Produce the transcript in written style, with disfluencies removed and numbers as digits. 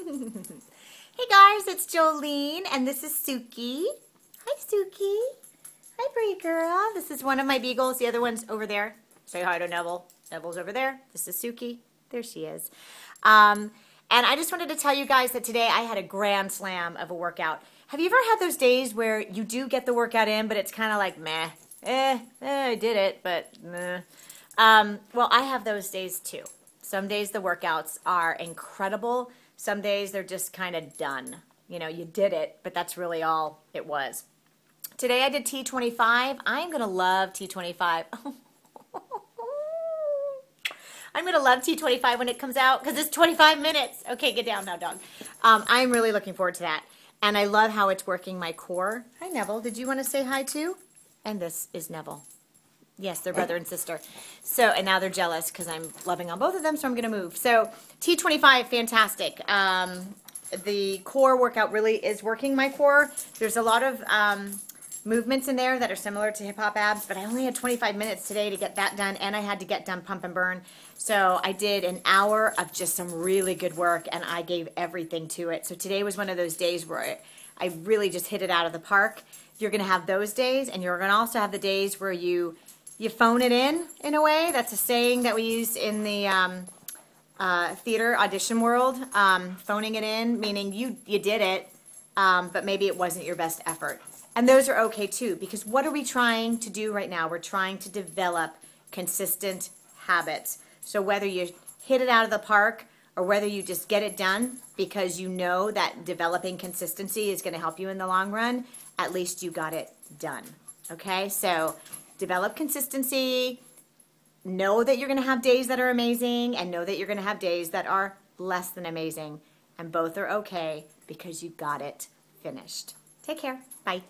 Hey guys, it's Jolene and this is Suki. Hi Suki. Hi pretty girl. This is one of my beagles. The other one's over there. Say hi to Neville. Neville's over there. This is Suki. There she is. And I just wanted to tell you guys that today I had a grand slam of a workout. Have you ever had those days where you do get the workout in, but it's kind of like meh? I did it, but meh. Well, I have those days too. Some days the workouts are incredible. Some days they're just kind of done. You know, you did it, but that's really all it was. Today I did T25. I'm going to love T25. I'm going to love T25 when it comes out because it's 25 minutes. Okay, get down now, dog. I'm really looking forward to that. And I love how it's working my core. Hi, Neville. Did you want to say hi too? And this is Neville. Yes, they're brother and sister. So, and now they're jealous because I'm loving on both of them, so I'm going to move. So, T25, fantastic. The core workout really is working my core. There's a lot of movements in there that are similar to hip hop abs, but I only had 25 minutes today to get that done, and I had to get done pump and burn. So, I did an hour of just some really good work, and I gave everything to it. So, today was one of those days where I really just hit it out of the park. You're going to have those days, and you're going to also have the days where you phone it in a way. That's a saying that we use in the theater audition world. Phoning it in, meaning you did it, but maybe it wasn't your best effort. And those are okay too, because what are we trying to do right now? We're trying to develop consistent habits. So whether you hit it out of the park or whether you just get it done because you know that developing consistency is going to help you in the long run, at least you got it done. Okay, so develop consistency, know that you're going to have days that are amazing, and know that you're going to have days that are less than amazing. And both are okay because you got it finished. Take care. Bye.